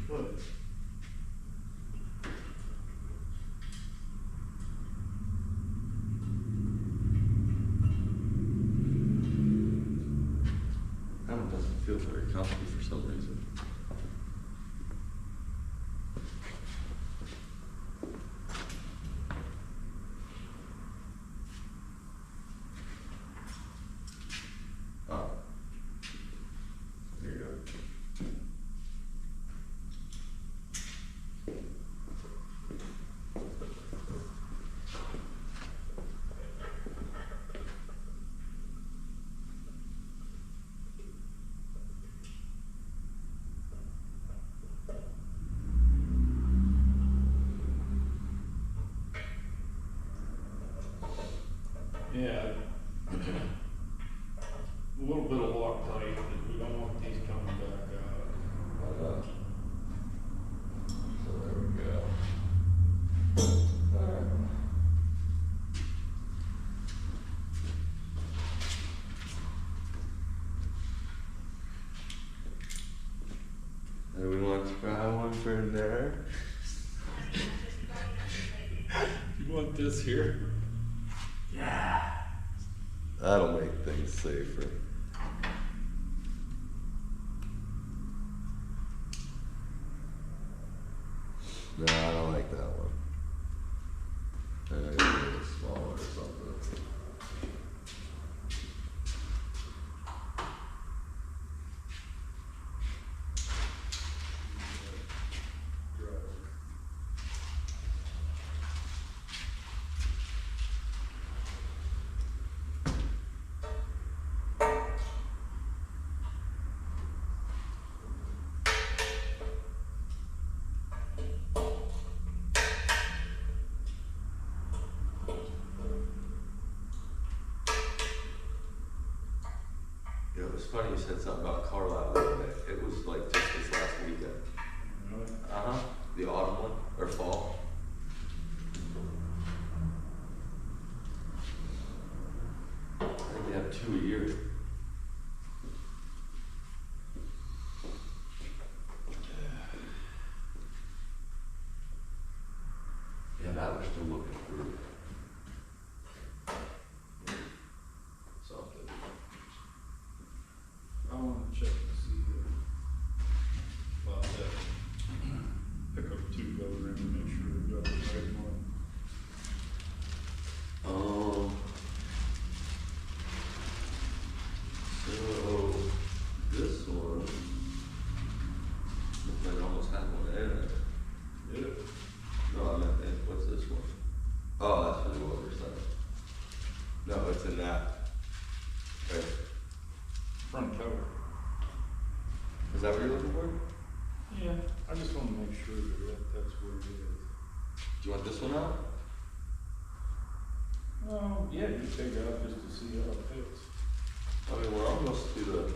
What? That one doesn't feel very comfy for some reason. Oh. There you go. Yeah. A little bit of Loctite, but we don't want these coming back out. So there we go. Alright. And we want to try one for there. You want this here? Yeah. That'll make things safer. No, I don't like that one. I gotta get a little smaller or something. You know, it was funny you said something about Carlisle the other day. It was like just this last weekend. Really? Uh-huh. The autumn one, or fall. I think they have 2 a year. Yeah, that we're still looking through. Something. I want to check to see about that. Pick up two program and make sure we got the right one. So this one looks like it almost had one in it. Yeah. No, I meant, what's this one? Oh, that's for the oversight. No, it's in that. Right. Front cover. Is that what you're looking for? Yeah, I just want to make sure that's what it is. Do you want this one out? Yeah, you take it out just to see how it fits. I mean, we're almost to the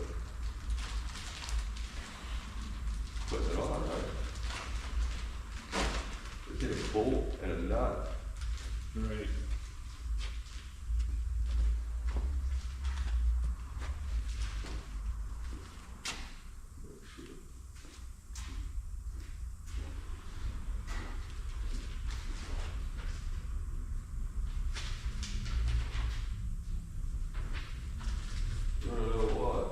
putting it on, right? We get a bolt and a nut. Right. I don't know what.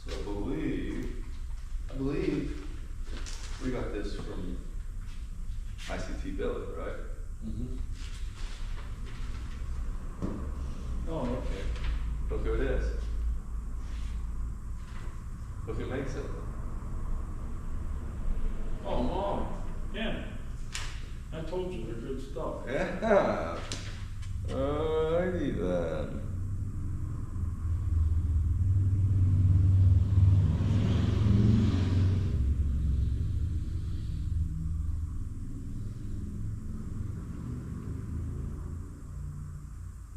So I believe we got this from ICT Billet, right? Mm-hmm. Oh, okay. Look who it is. Look who makes it. Oh, Mom. Yeah. I told you they're good stuff. Yeah. Alrighty then.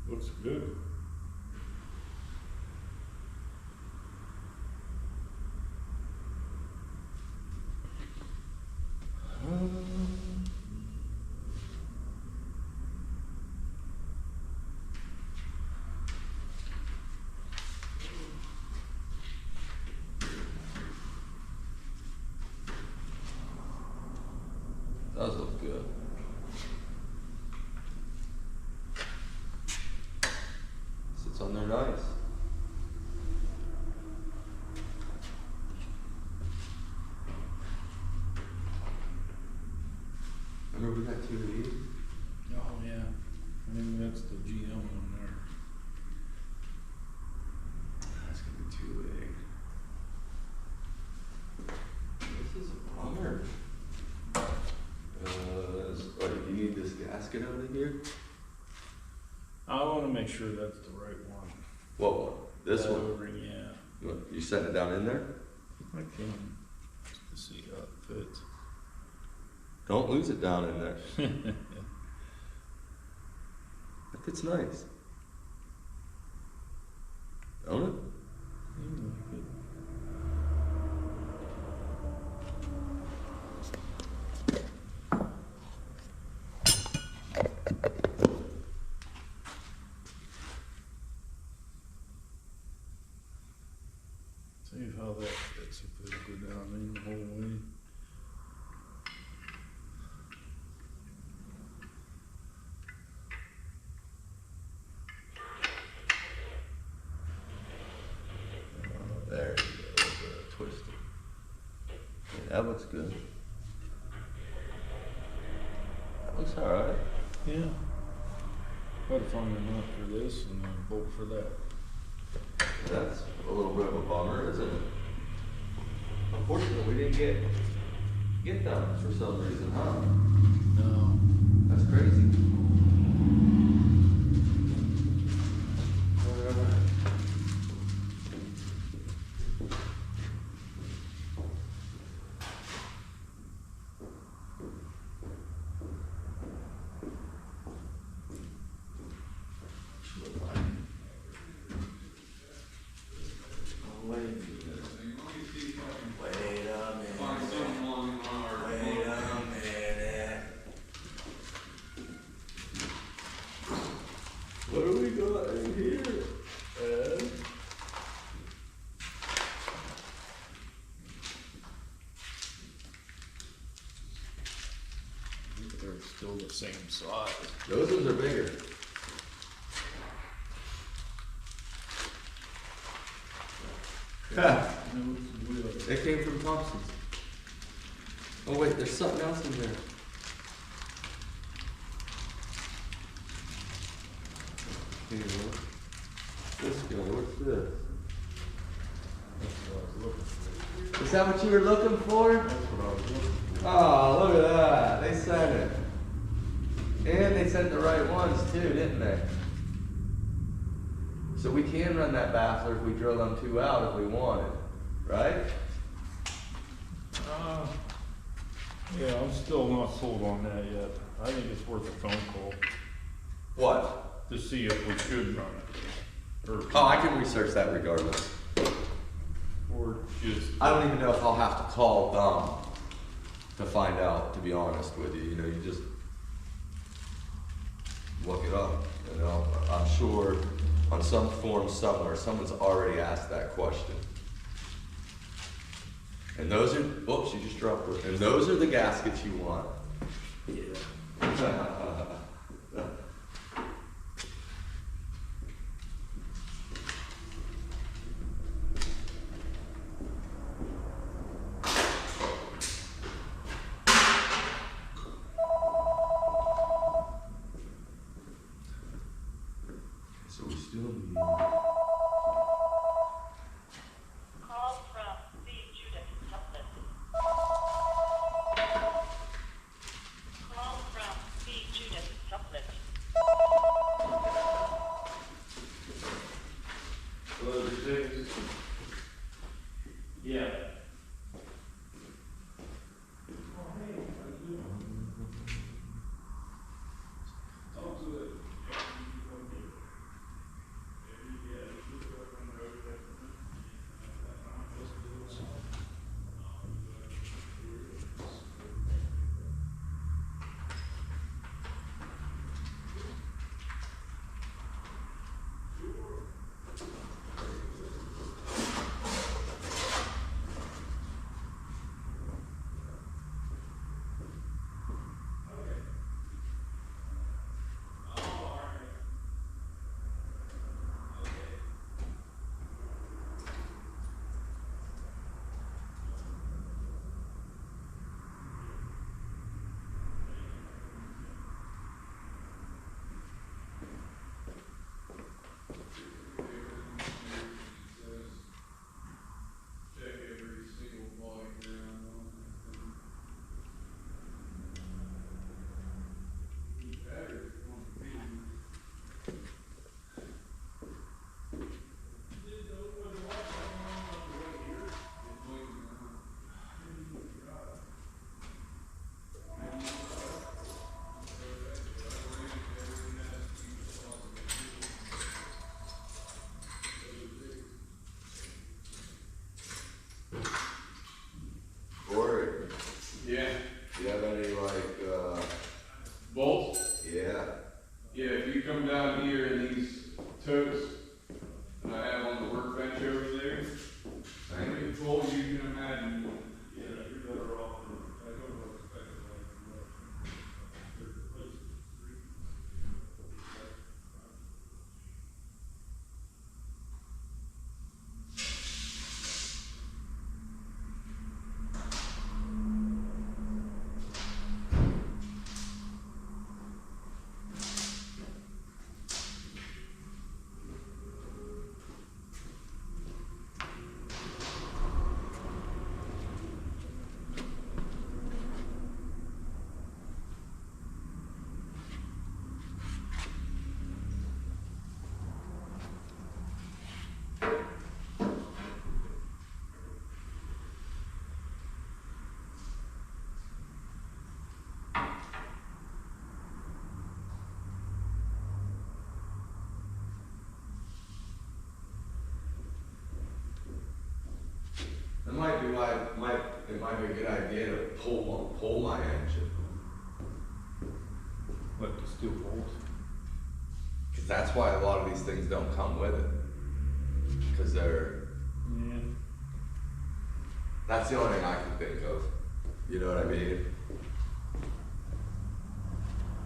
Looks good. It's on there nice. Remember we got 2 of these? Oh, yeah. I think that's the GM one there. That's gonna be too big. This is a bummer. Do you need this gasket out of here? I wanna make sure that's the right one. What one? This That one? O-ring, yeah. You set it down in there? I can, just to see how it fits. Don't lose it down in there. That fits nice. Don't it? Seems like it. See how that fits if it'll go down in the whole way. There you go. Twist it. Yeah, that looks good. That looks alright. Yeah. Gotta find a nut for this and a bolt for that. That's a little bit of a bummer, isn't it? Unfortunately, we didn't get them for some reason, huh? No. That's crazy. What do we got in here, Ed? They're still the same size. Those ones are bigger. Ha! They came from Thompson's. Oh wait, there's something else in there. Here, this guy, what's this? That's what I was looking for. Is that what you were looking for? That's what I was looking for. Oh, look at that. They sent it. And they sent the right ones too, didn't they? So we can run that baffler if we drill them 2 out if we wanted, right? Yeah, I'm still not sold on that yet. I think it's worth a phone call What? to see if we should run it. Oh, I can research that regardless. Or just. I don't even know if I'll have to call them to find out, to be honest with you. You know, you just look it up. You know, I'm sure on some form somewhere, someone's already asked that question. And those are, oops, you just dropped it. And those are the gaskets you want. Yeah. So we still need. Call from the Judith Supplement. Call from the Judith Supplement. Hello, six. Yeah. might be a good idea to pull my engine. Like the steel poles. Cause that's why a lot of these things don't come with it. Cause Yeah. that's the only thing I can think of. You know what I mean?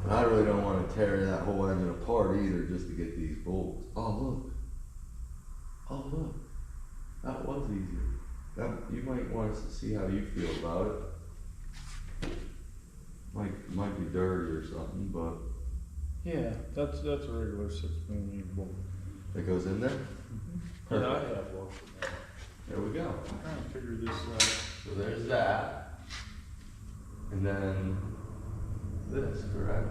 And I really don't wanna tear that whole engine apart either just to get these bolts. Oh, look. Oh, look. That was easier. You might want us to see how you feel about it. Might be dirty or something, but Yeah, that's a regular 6mm bolt. it goes in there? Yeah, I Perfect. have washed it out. There we go. I'm trying to figure this out. So there's that. And then this, correct?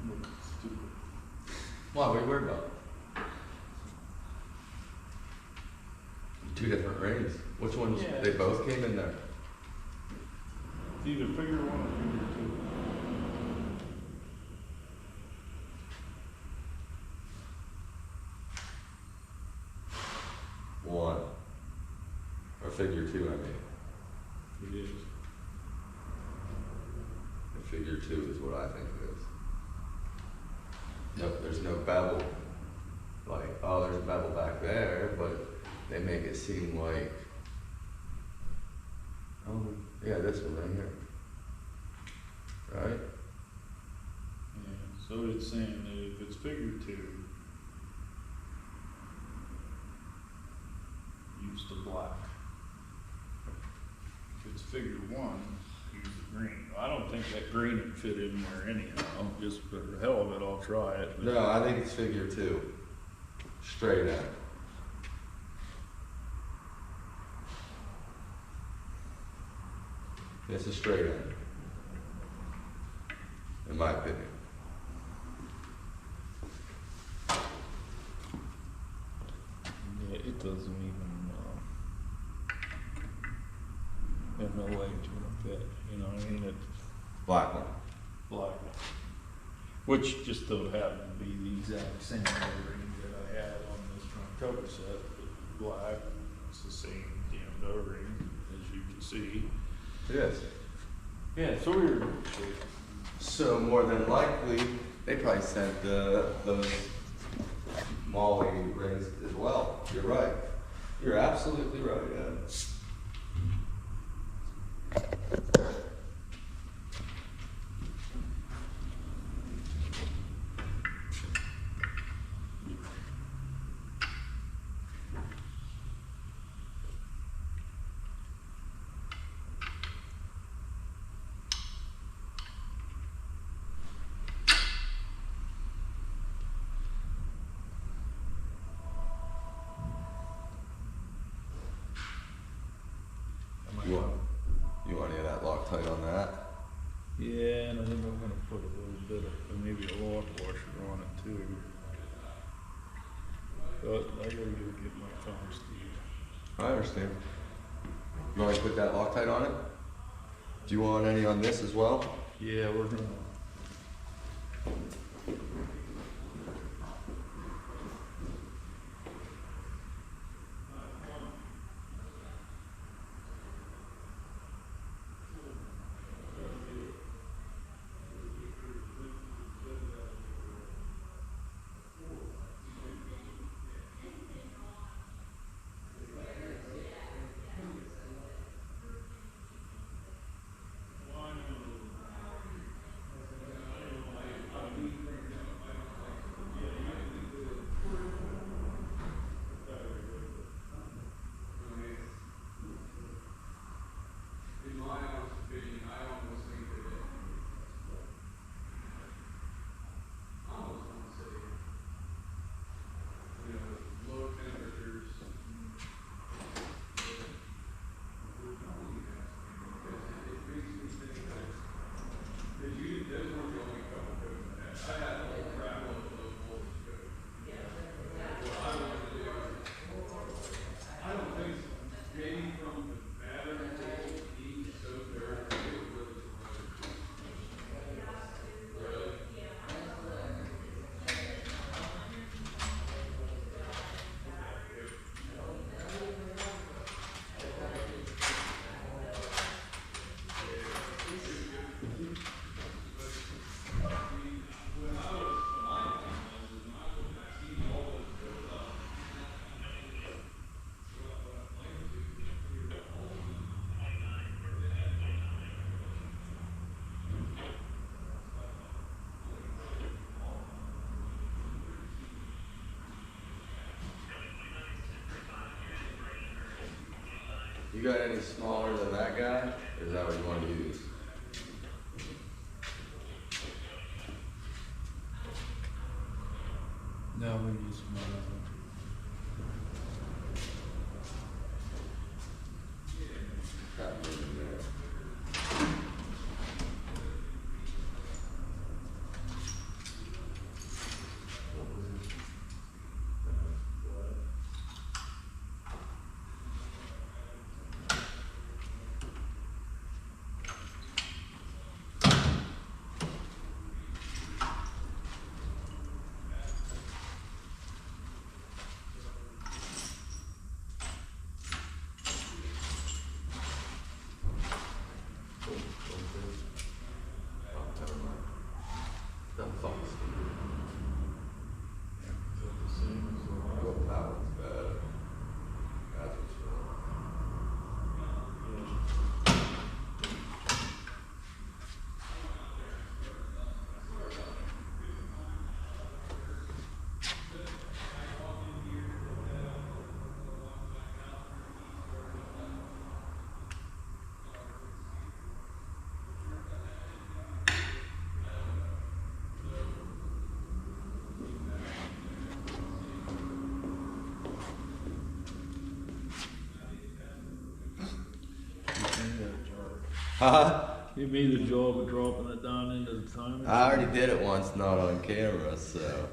Look stupid. Why, what are you worried about? Two different rings. Which ones? Yeah. They both came in there. It's either figure one or figure two. One. Or figure two, I mean. It is. And figure two is what I think it is. Nope, there's no bevel. Like, oh, there's a bevel back there, but they make it seem like, oh, yeah, this one right here. Right? Yeah, so it's saying that if it's figure two, use the black. If it's figure one, use the green. I don't think that green would fit in there anyhow, just for the hell of it, I'll try it. but- No, I think it's figure two. Straight in. It's a straight end. In my opinion. Yeah, it doesn't even, have no way to fit, you know what I mean? It's Black one. black. Which just don't happen to be the exact same O-ring that I had on this front cover set, but black, it's the same damn O-ring, as you can see. Yes. Yeah, so we were, So more than likely, they probably sent those Molly rings as well. You're right. You're absolutely right, Ed. You want any of that Loctite on that? yeah, and I think I'm gonna put a little bit of, maybe a lock washer on it too. But I gotta go get my phone, Steve. I understand. You want me to put that Loctite on it? Do you want any on this as well? Yeah, we're gonna. You got any smaller than that guy? Or is that what you want to use? No, we use mine. Got one in there. Huh? Give me the job of dropping it down into the time. I already did it once, not on camera, so.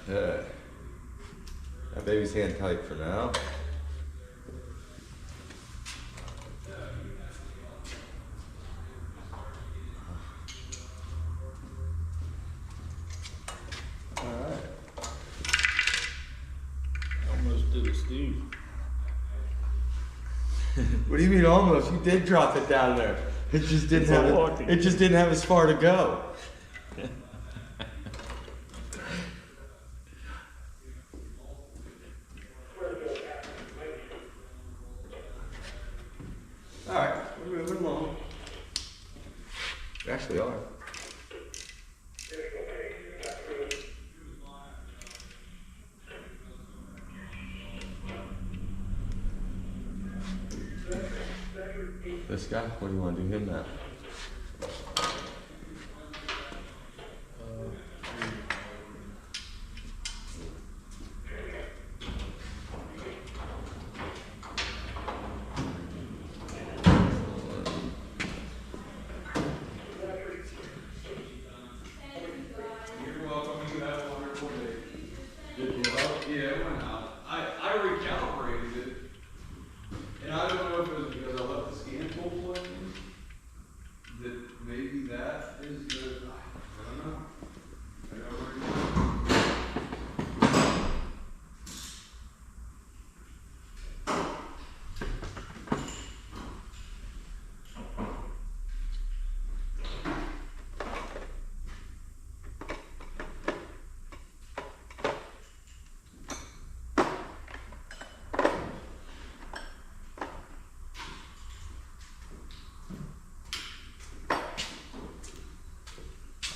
Yeah. That baby's hand tight for now. Alright. Almost did it, Steve. What do you mean almost? You did drop it down there. It just didn't It's have a it. walking. It just didn't have as far to go. Alright, we're moving along. We actually are. This guy? What do you want to do him now? You're welcome. You have a wonderful day. Yeah, it went out. I recalibrated it. And I don't know if it was because I left the scan tool plugged in. That maybe that is the, I don't know. I don't know.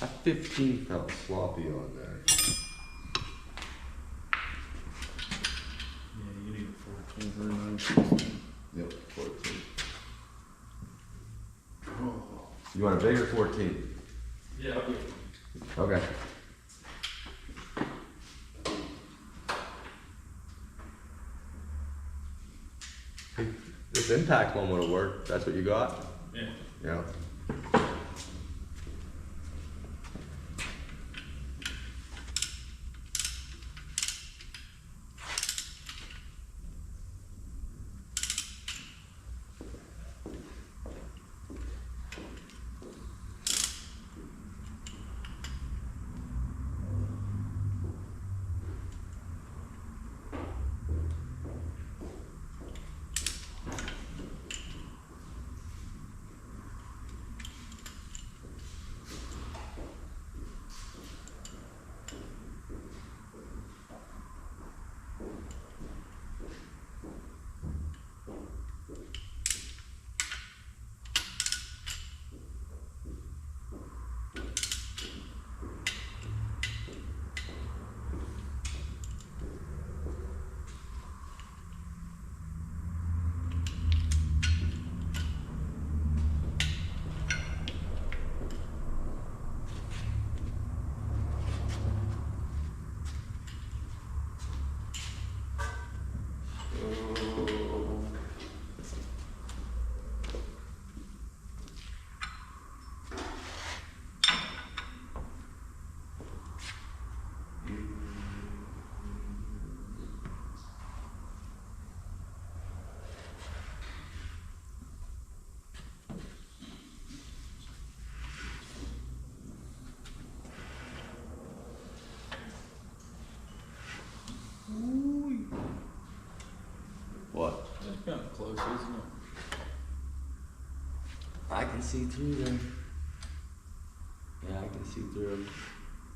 That 15 felt sloppy on there. Yeah, you need a 14 very nice. Yep, 14. You want a bigger 14? Yeah, I'll get it. Okay. This impact one would have worked. That's what you got? Yeah. Yeah. isn't it? I can see through them. Yeah, I can see through them.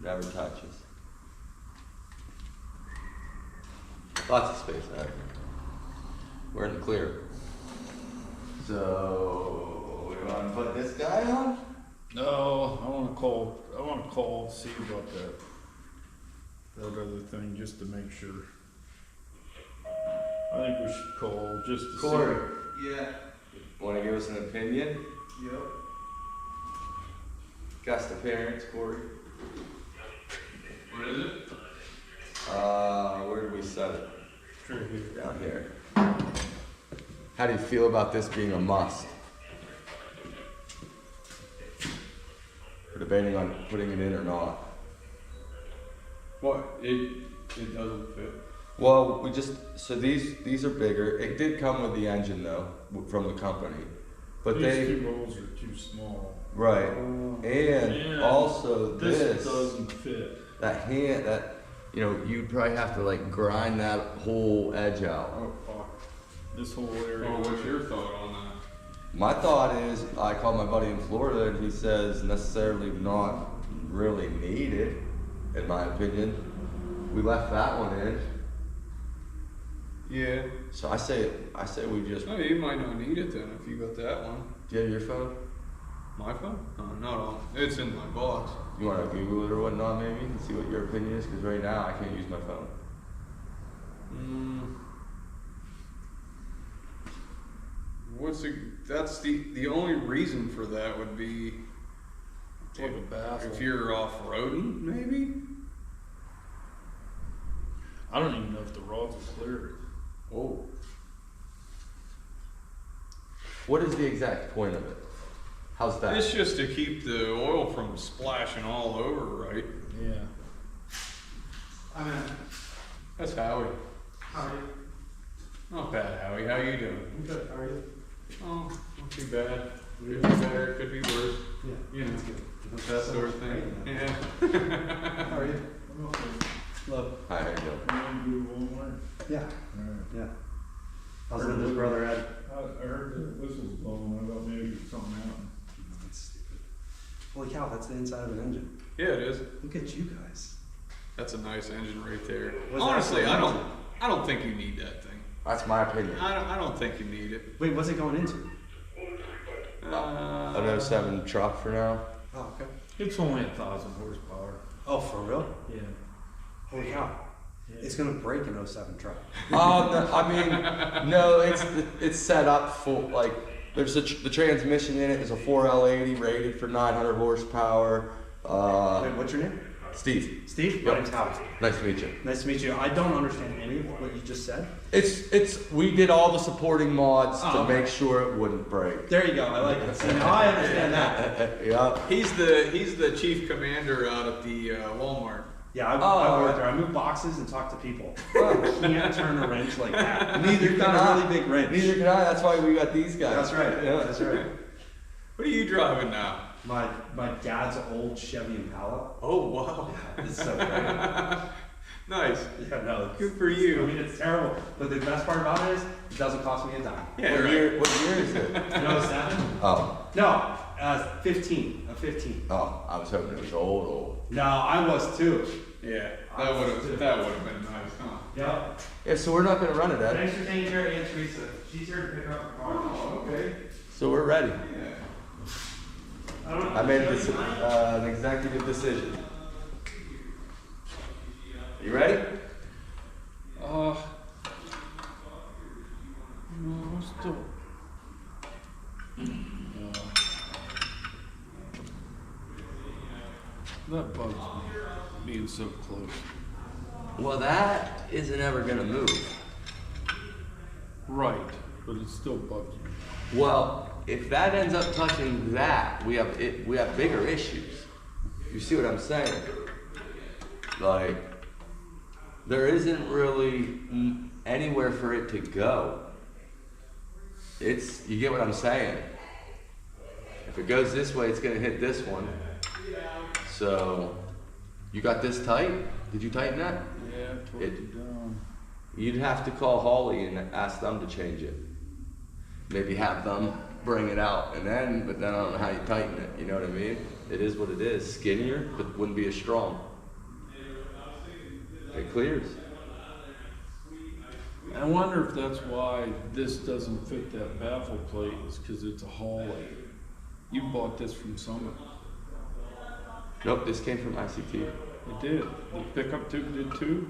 Never touches. Lots of space out here. We're in the clear. So, we want to put this guy on? No, I wanna call, see about that other thing, just to make sure. I think we should call, just to see. Corey, Yeah. want to give us an opinion? Yep. Guest appearance, Corey. What is it? Where did we set it? Right here. Down here. How do you feel about this being a must? We're debating on putting it in or not. What? It doesn't fit. Well, so these are bigger. It did come with the engine though, from the company. But These two rolls are too small. right. And And also This doesn't fit. you'd probably have to like grind that whole edge out. Oh fuck. This whole area. Oh, what's your thought on that? My thought is, I called my buddy in Florida and he says necessarily not really needed, in my opinion. We left that one in. Yeah. So I say we just, No, you might not need it then if you got that one. do you have your phone? My phone? No, not on. It's in my box. You want to Google it or whatnot maybe and see what your opinion is? Because right now I can't use my phone. That's the only reason for that would be It's like a baffle. if you're off-roading, maybe? I don't even know if the rods are clear. Oh. What is the exact point of it? How's that? It's just to keep the oil from splashing all over, right? Yeah. That's Howie. How are you? Not bad, Howie. How you doing? I'm good. How are you? Oh, not too bad. Could be better, could be worse. Yeah. You know, That's good. that sort of thing. Yeah. How are you? I'm okay. Love. Hi, how you doing? You wanna do one more? Yeah. Alright. Yeah. How's Linda's brother Ed? I heard the whistle's blowing. I thought maybe it's something out. That's stupid. Holy cow, that's the inside of an engine. Yeah, it is. Look at you guys. That's a nice engine right there. Was Honestly, that I don't think you need that thing. That's my opinion. I don't think you need it. Wait, what's it going into? An 07 truck for now. Oh, okay. It's only 1,000 horsepower. Oh, for real? Yeah. Holy cow. Yeah. It's gonna break an 07 truck. Oh, no, I mean, no, it's set up for, like, the transmission in it is a 4L80 rated for 900 horsepower. Wait, what's your name? Steve, Steve? Yep. My name's Howie. nice to meet you. Nice to meet you. I don't understand any of what you just said. We did all the supporting mods Oh, to okay. make sure it wouldn't break. There you go. I like it. See, now I understand that. Yeah. He's the chief commander out at the Walmart. Yeah, I Oh, work yeah. there. I move boxes and talk to people. I can't turn a wrench like that. Neither You've can got I. a really big wrench. Neither can I. That's why we got these guys. That's right. Yeah. That's right. What are you driving now? My dad's old Chevy Impala. Oh wow. It's so great. Nice. Yeah, no. Good for I you. mean, it's terrible. But the best part about it is, it doesn't cost me a dime. Yeah, What right. year is it? You know, 7? Oh, No, 15. A 15. oh, I was hoping it was old. No, I was too. Yeah, that would have been nice, huh? Yep. Yeah, so we're not gonna run it, Ed. Thanks for taking care of Aunt Teresa. She's here to pick up the car. Oh, okay. So we're ready. Yeah. I don't know. I made an executive decision. You ready? No, still. That bugs me, being so close. Well, that isn't ever gonna move. Right, but it still bugs me. Well, if that ends up touching that, we have bigger issues. You see what I'm saying? Like, there isn't really anywhere for it to go. You get what I'm saying? If it goes this way, it's gonna hit this one. So, you got this tight? Did you tighten that? Yeah, I told It- you down. You'd have to call Holley and ask them to change it. maybe have them bring it out and then, but then I don't know how you tighten it, you know what I mean? It is what it is, skinnier, but wouldn't be as strong. It clears. I wonder if that's why this doesn't fit that baffle plate, is because it's a Holley. You bought this from Summit. Nope, this came from ICT. It did. The pickup tube did too?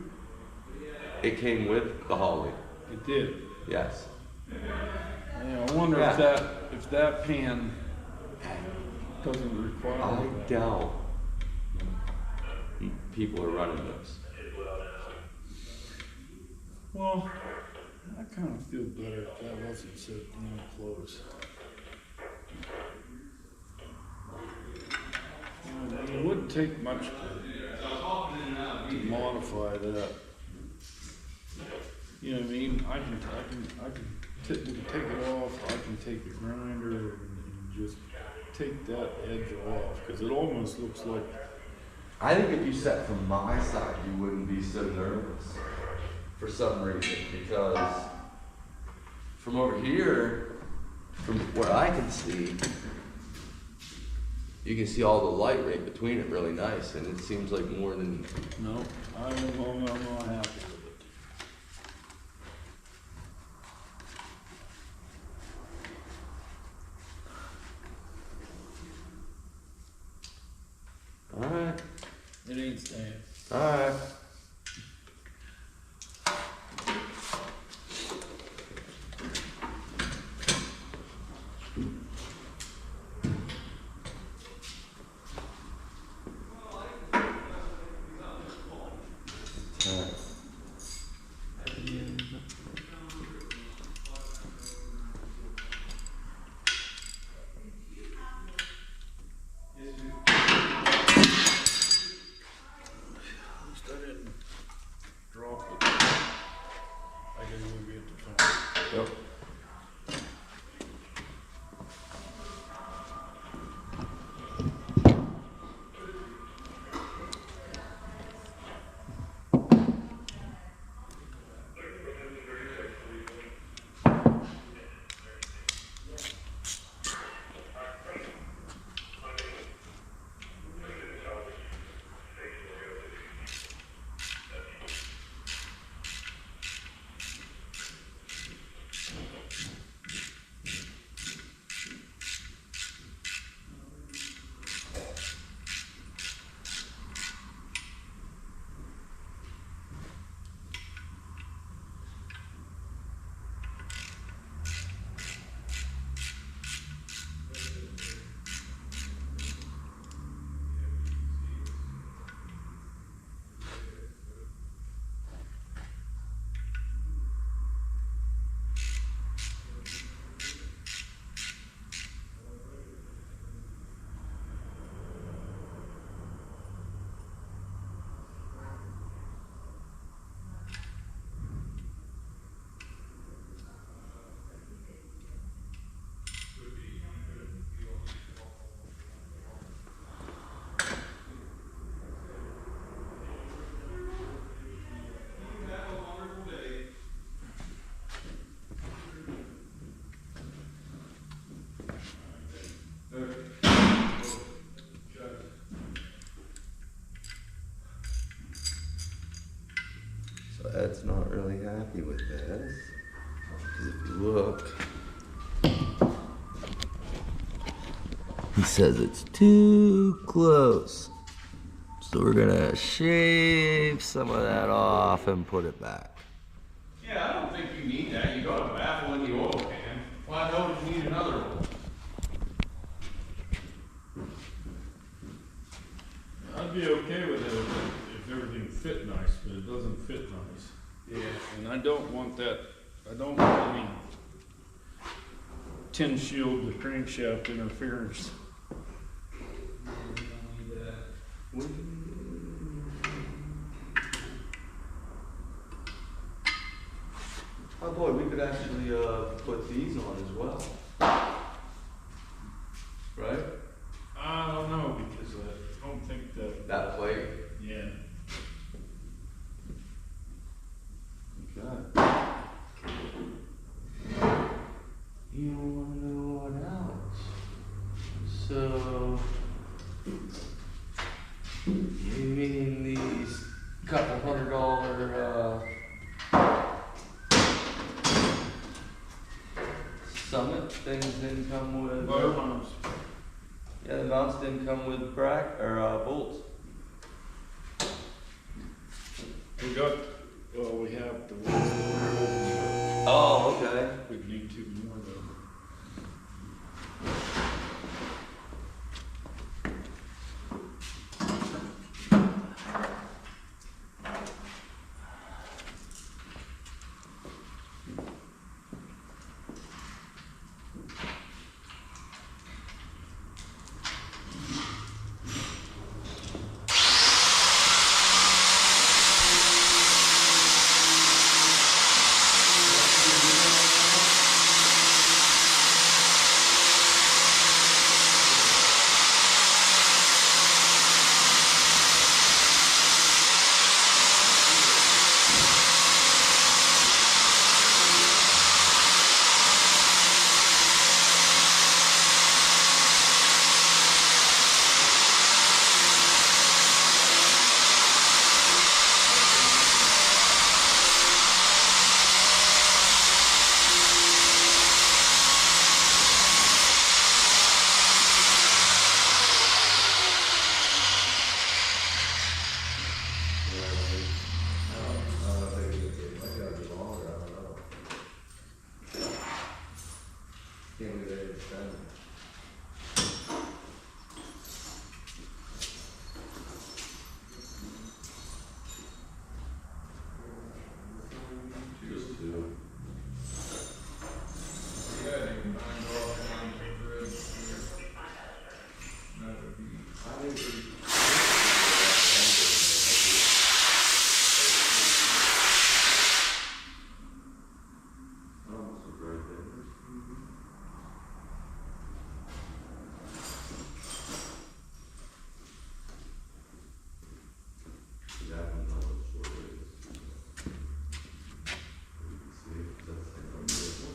It came with the Holley. It did. Yes. Yeah, I wonder Yeah. if that pan doesn't require I that. doubt people are running those. Well, I kind of feel better if that wasn't so damn close. It wouldn't take much to modify that. You know what I mean? I can take it off. I can take the grinder and just take that edge off, because it almost looks like. I think if you sat from my side, you wouldn't be so nervous for some reason, because from over here, from where I can see, you can see all the light right between it really nice, and it seems like more than. No, I'm not happy with it. Alright, It ain't staying. alright. At least I didn't drop it. I can go get the phone. Yep. So Ed's not really happy with this, because if you look, he says it's too close. So we're gonna shave some of that off and put it back. Yeah, I don't think you need that. You got a baffle in the oil pan. Why the hell do you need another one? I'd be okay with it if everything fit nice, but it doesn't fit nice. Yeah. And I don't want that, I don't want any tin shield with crankshaft interference. Oh boy, we could actually put these on as well. Right? I don't know, because I don't think that, That plate? yeah. Okay. Yeah. things didn't come with. Motor mounts. Yeah, the mounts didn't come with bolts. We got, well, we have the ones Oh, okay. we need two more though. Just two. Yeah, you can find off down to the grid. That would be. Almost was right there. That one's not as short as. You can see, that's the same vehicle.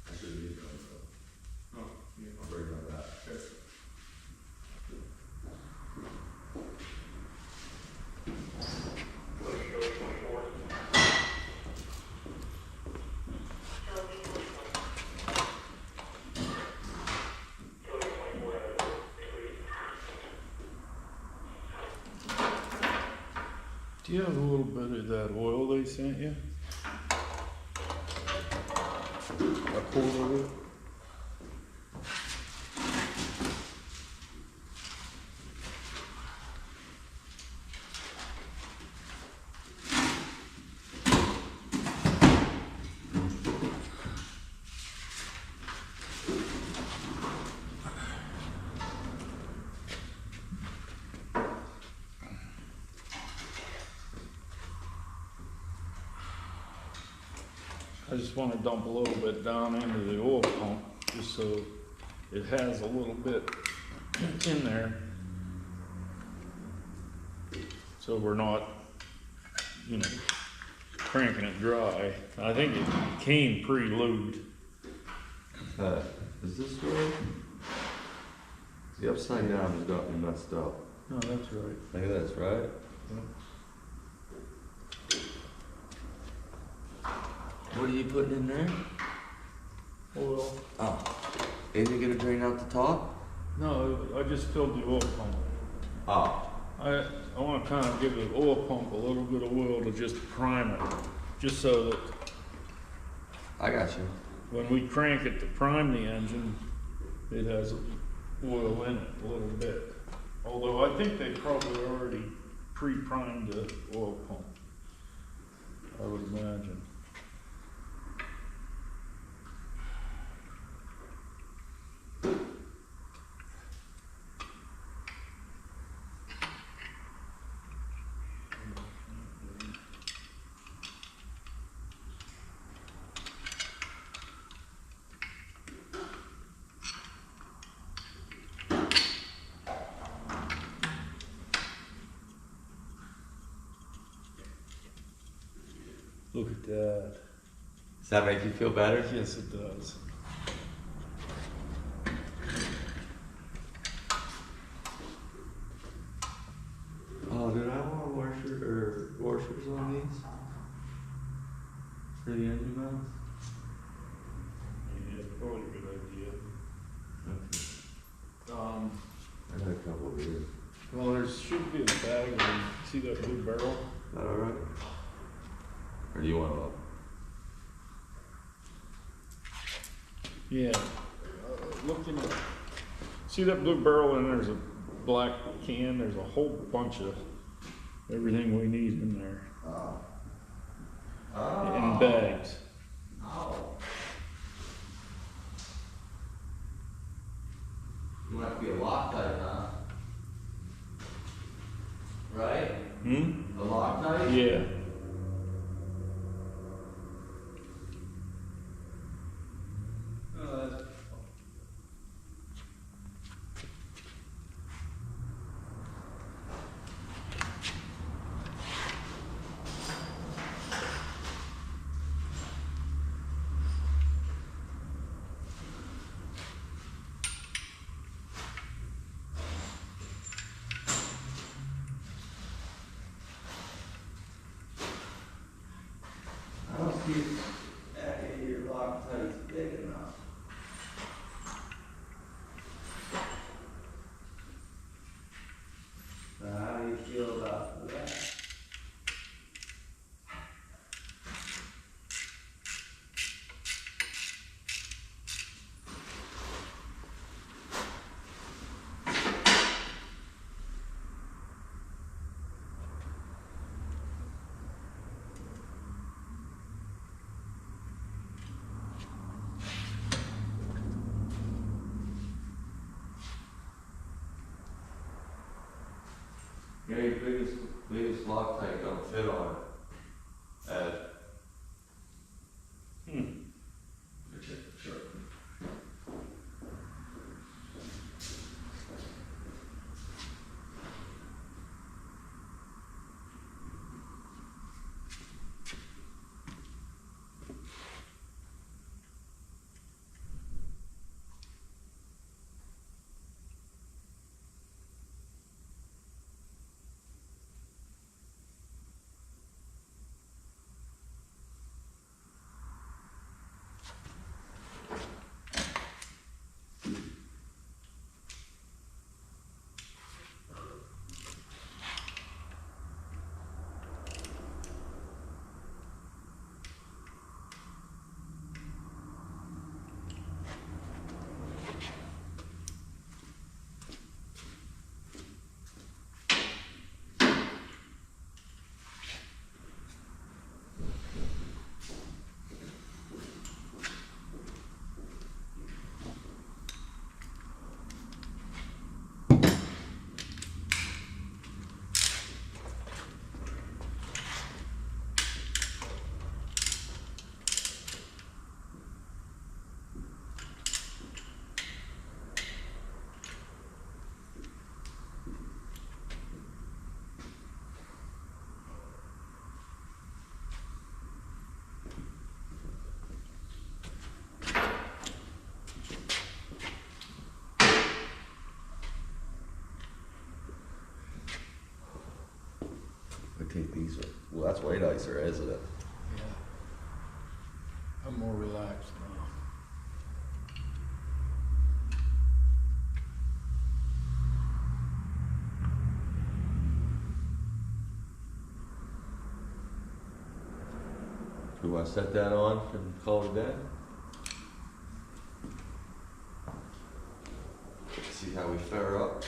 I should leave it on the, Oh, yeah. I'll bring that back. Okay. Do you have a little bit of that oil they sent you? A quarter of it? I just want to dump a little bit down into the oil pump, just so it has a little bit in there. So we're not, cranking it dry. I think it came pre-lubed. Is this right? The upside down has got me messed up. No, that's right. I think that's right. What are you putting in there? Oil. Oh. Is it gonna drain out the top? No, I just filled the oil pump. Oh. I want to kind of give the oil pump a little bit of oil to just prime it, just so that I got you. when we crank it to prime the engine, it has oil in it a little bit. Although I think they probably already pre-primed the oil pump, I would imagine. Look at that. Does that make you feel better? Yes, it does. Oh, did I want washers on these? For the engine mounts? Yeah, probably a good idea. Okay. I had a couple of these. Well, there should be a bag. See that blue barrel? Is that alright? Or do you want to? Yeah. Looking at, see that blue barrel, and there's a black can. There's a whole bunch of everything we need in there in bags. You might be a Loctite, huh? Right? Hmm? A Loctite? Yeah. I don't see any of your Loctites big enough. So how do you feel about that? Your biggest Loctite don't fit on it. Ed. Sure. I take these. Well, that's white icer, isn't it? Yeah. I'm more relaxed now. You want to set that on and call it a day? See how we fare up.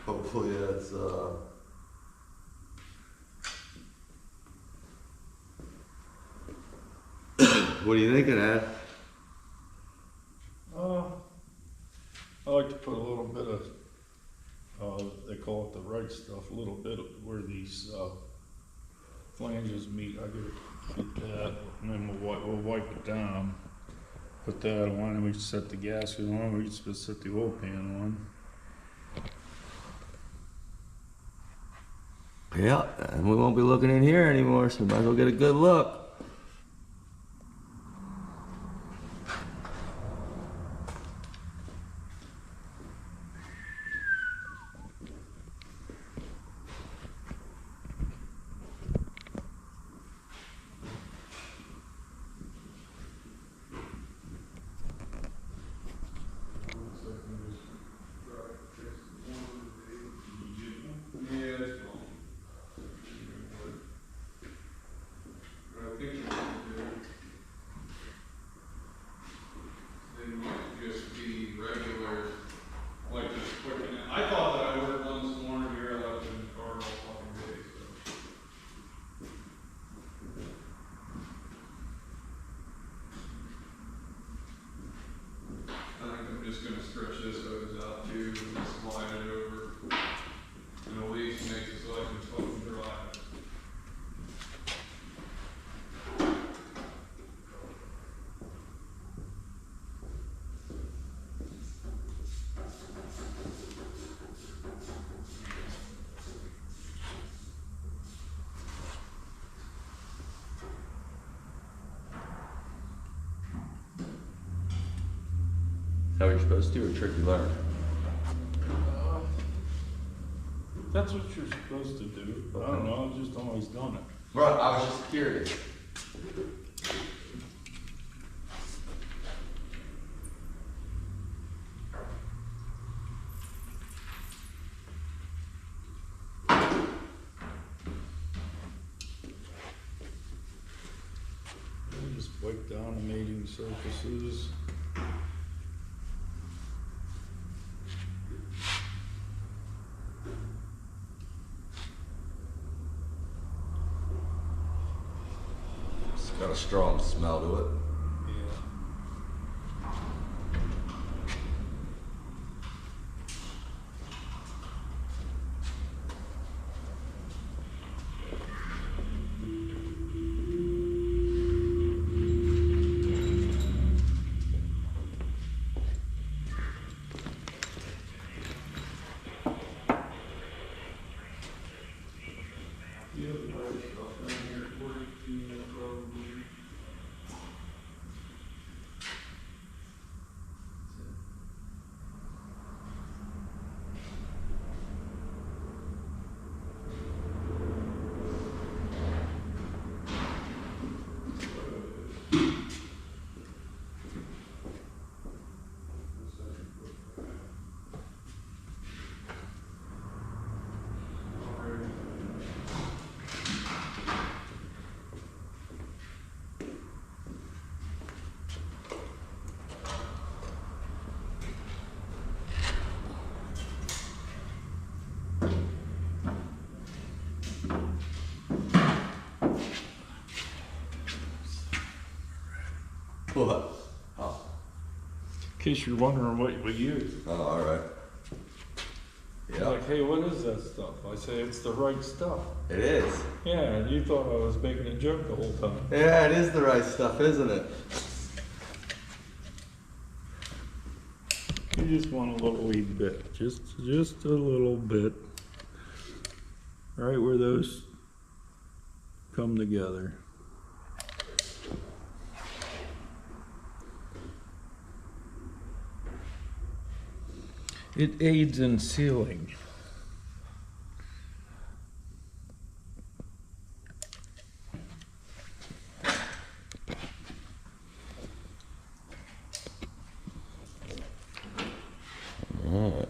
Hopefully that's What are you thinking, Ed? I like to put a little bit of, they call it the right stuff, a little bit of where these flanges meet. I get that, and then we'll wipe it down. Put that on, and we can set the gasket on. We can set the oil pan on. Yeah, and we won't be looking in here anymore, so we might as well get a good look. Yeah, that's fine. But I think what we do, they might just be regular, like just quick. I thought that I ordered one this morning here, I left it in the car all fucking day, so. I think I'm just gonna stretch this hose out too and slide it over. And at least makes it so I can fucking dry it. How are you supposed to, or trick you learn? That's what you're supposed to do, but I don't know, I've just always done it. Bro, I was just curious. I just wipe down the mating surfaces. It's got a strong smell to it. Yeah. What? Oh. In case you're wondering what we use. Oh, alright. Yeah, Like, hey, what is that stuff? I say, it's the right stuff. it is. Yeah, and you thought I was making a joke the whole time. Yeah, it is the right stuff, isn't it? You just want a little wee bit, just a little bit. Right where those come together. It aids in sealing. Alright.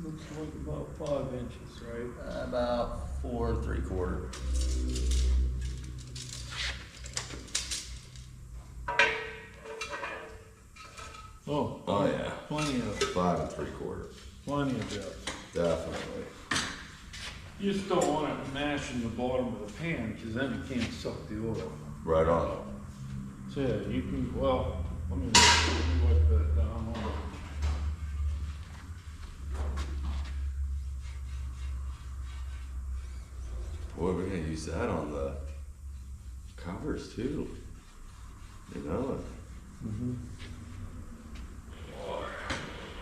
Looks like about 5 inches, right? About 4 3/4. Oh, yeah. Plenty of 5 3/4. Plenty of depth. Definitely. You just don't want it mashing the bottom of the pan, because then it can't suck the oil. Right on. So yeah, you can, well, let me wipe that down. Boy, we're gonna use that on the covers too. You know it. Mm-hmm.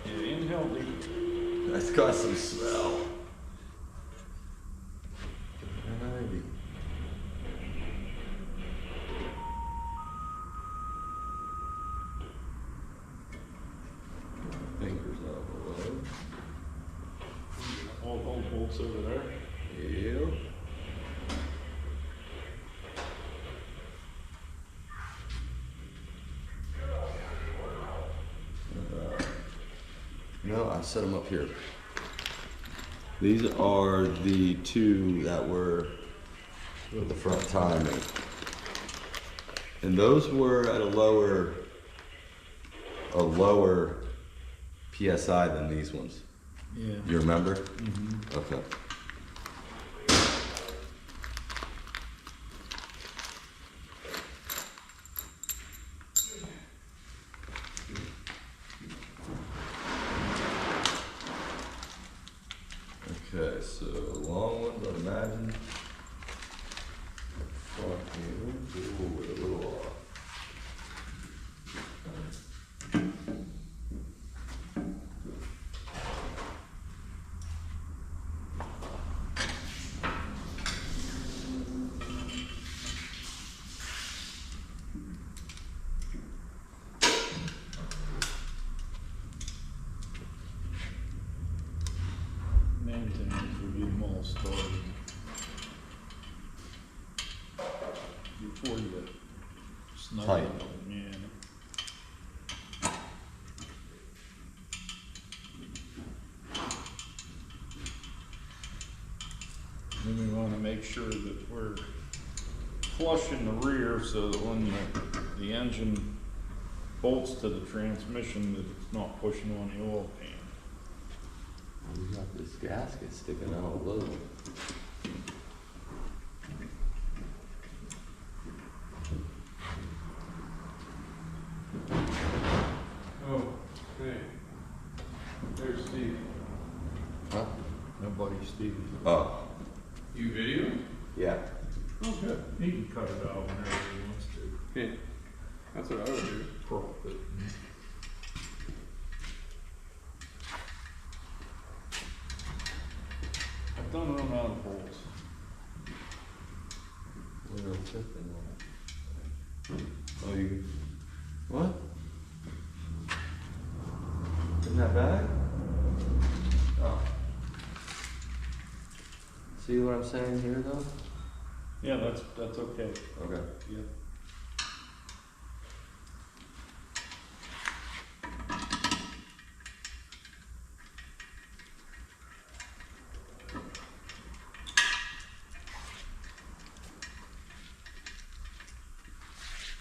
Yeah, inhale deep. That's got some smell. Alrighty. Fingers out below. All bolts over there. Yep. No, I set them up here. These are the two that were with the front timing. And those were at a lower PSI than these ones. Yeah. You remember? Mm-hmm. Okay. Okay, so long ones, I imagine. Fucking, with a little off. Main thing is we get them all started before you snug Tight. them, yeah. Then we want to make sure that we're flush in the rear so that when the engine bolts to the transmission, that it's not pushing on the oil pan. We got this gasket sticking out a little. Oh, hey. There's Steve. Huh? Nobody, Steve. Oh, You video? yeah. Oh, good. He can cut it out whenever he wants to. Yeah. That's what I would do. Crop it. I've done run out of bolts. We're tipping on it. Oh, you. What? In that bag? Oh. See what I'm saying here though? Yeah, that's okay. Okay. Yep.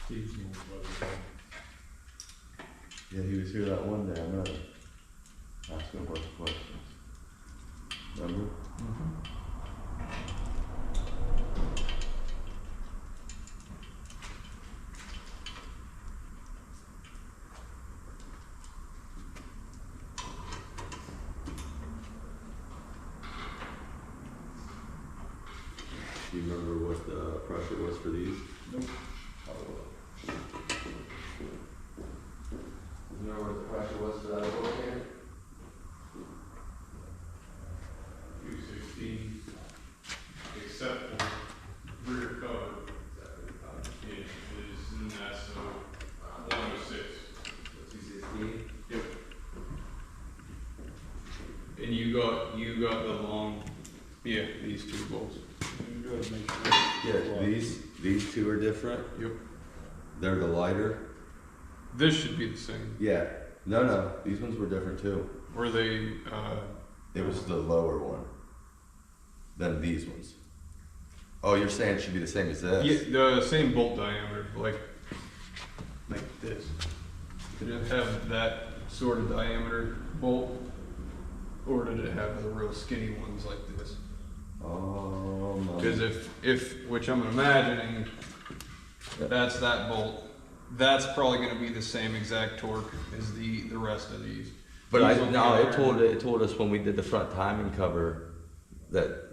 Steve's knows what it's about. Yeah, he was here that one day, I met him. Asking a bunch of questions. Remember? Do you remember what the pressure was for these? Nope. You remember what the pressure was for that oil can? 216, except for rear cover. It is NASO 106. 216? Yep. And you got the long, yeah, these two bolts. You gotta make sure. Yeah, these two are different. Yep. They're the lighter. This should be the same. Yeah. No, these ones were different too. Were they, It was the lower one than these ones. Oh, you're saying it should be the same as this? Yeah, the same bolt diameter, like this. Did it have that sort of diameter bolt, or did it have the real skinny ones like this? No. Because if which I'm imagining, that's that bolt. That's probably going to be the same exact torque as the rest of these. But These on the other it told us when we did the front timing cover that.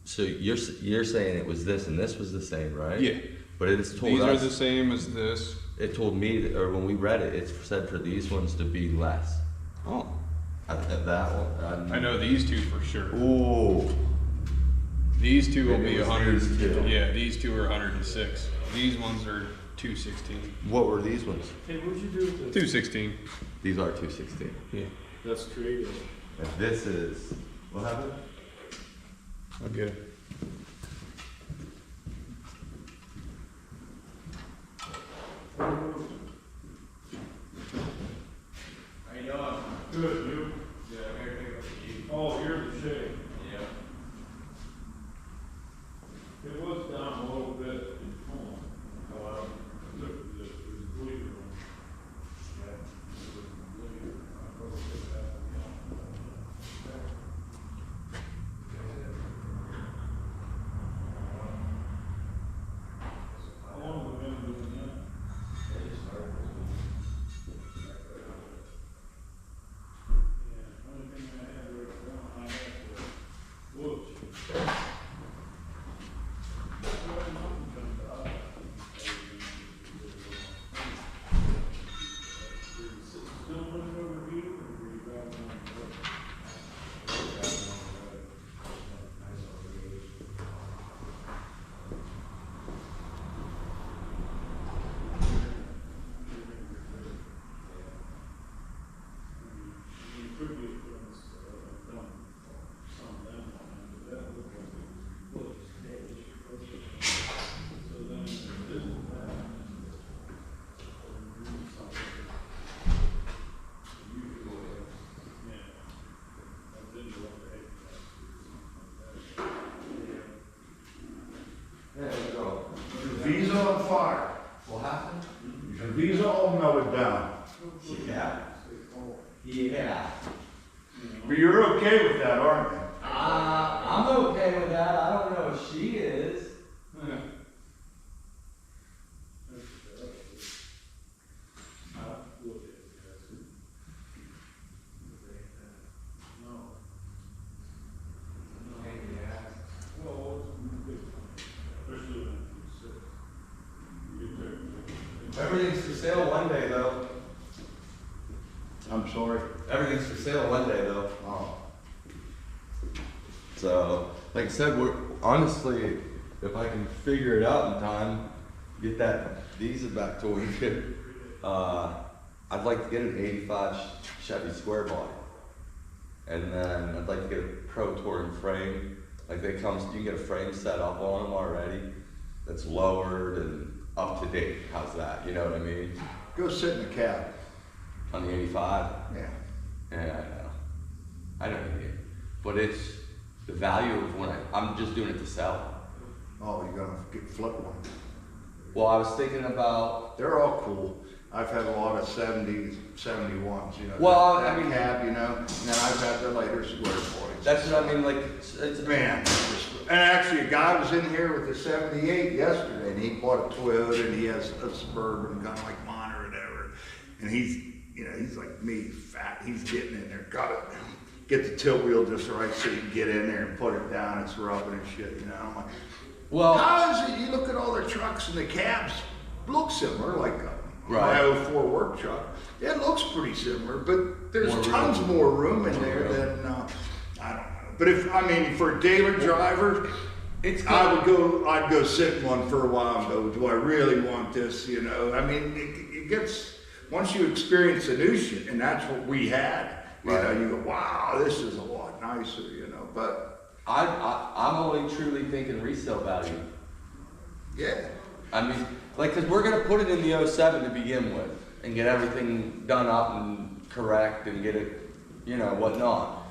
So you're saying it was this and this was the same, right? Yeah. But it's told These us. are the same as this. It told me, that, or when we read it, it said for these ones to be less. Oh. At that one. I know these two for sure. Ooh. These two will Maybe be it was 100. these two. Yeah, these two are 106. These ones are 216. What were these ones? Hey, what'd you do with this? 216. These are 216. Yeah. That's creative. And this is, what happened? Okay. How you doing? Good, you? Good, I'm here to pick up the Jeep. Oh, you're the shade. Yeah. It was down a little bit in home. Look at this, it was bleeder. Yeah. It was bleeder. I probably took that How long have we been doing that? Yeah, only thing I had right now, I had the woods. There we go. Visa on fire. What happened? Your visa all melted down. Yeah. Yeah. But you're okay with that, aren't you? I'm okay with that. I don't know if she is. Everything's for sale one day though. I'm sorry. Everything's for sale one day though. Oh. So, like I said, we're honestly, if I can figure it out in time, get that visa back to we could, I'd like to get an 85 Chevy square body. And then I'd like to get a Pro Touring frame. Like you can get a frame set up on them already that's lowered and up to date. How's that? You know what I mean? Go sit in the cab. On the 85. Yeah. Yeah, I know you mean. But it's the value of when I'm just doing it to sell. Oh, you're gonna flip one. Well, I was thinking about, They're all cool. I've had a lot of 70s, 71s, you know. Well, that I mean- cab, you know, and then I've had the later square bodies. that's what I mean, like, it's, Man, and actually a guy was in here with a 78 yesterday, and he bought a Toyota, and he has a Suburban, kind of like mine or whatever. And he's, you know, he's like me, fat, he's getting in there, got it, get the tilt wheel just right so you can get in there and put it down, it's rubbing and shit, you know. I'm like, well, how is it, you look at all the trucks and the cabs, look similar, like Right. my 04 work truck. It looks pretty similar, but there's More tons room. more room in there More than, I don't know. But if, I mean, for a daily driver, it's I'd go sit in one for a while and go, do I really want this, you know? I mean, it gets, once you experience the new shit, and that's what we had, you know, Right. you go, wow, this is a lot nicer, you know, but I'm only truly thinking resale value. yeah. I mean, like, cause we're gonna put it in the 07 to begin with and get everything done up and correct and get it, you know, whatnot.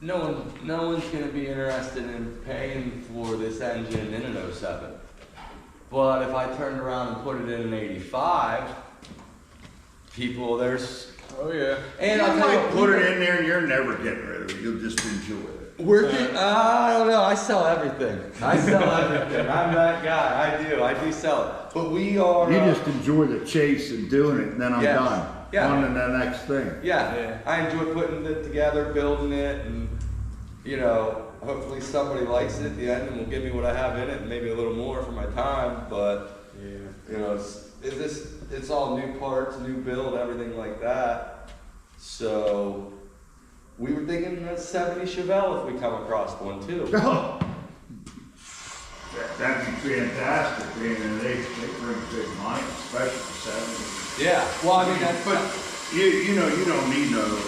no one's gonna be interested in paying for this engine in an '07. But if I turned around and put it in an '85, people, there's, Oh, yeah. and You I'll tell you might what, put it in there and you're never getting rid of it, you'll just enjoy it. I don't know, I sell everything. I sell everything, I'm that guy, I do sell it. But we are. You just enjoy the chase and doing it, and then I'm Yes. done. Yeah. On to the next thing. Yeah, I enjoy putting it together, building it, and, you know, hopefully somebody likes it at the end and will give me what I have in it, and maybe a little more for my time, but, you know, it's all new parts, new build, everything like that. So, we were thinking a 70 Chevelle if we come across one too. That'd be fantastic, man, they bring big money, especially for 70. Yeah, well, I mean, that's, But you know, you don't need no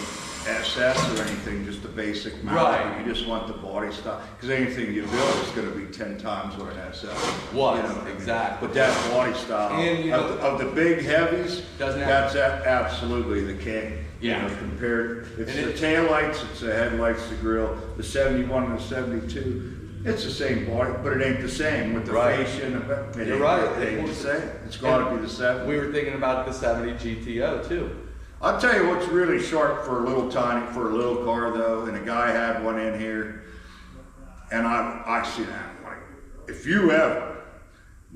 SS or anything, just the basic mount. Right. You just want the body style, because anything you build is gonna be 10 times what an SS Was, you know what I mean? exactly. But that body style, And, you know, of the big heavies, doesn't have- that's absolutely the king. You Yeah. know, compared, it's And the taillights, it's the headlights, the grill, the 71 and the 72. It's the same body, but it ain't the same with the Right. fascia and the. You're right. It ain't the same. It's gotta be the 70. we were thinking about the 70 GTO too. I'll tell you what's really sharp for a little car though, and a guy had one in here, and I see that, like, if you ever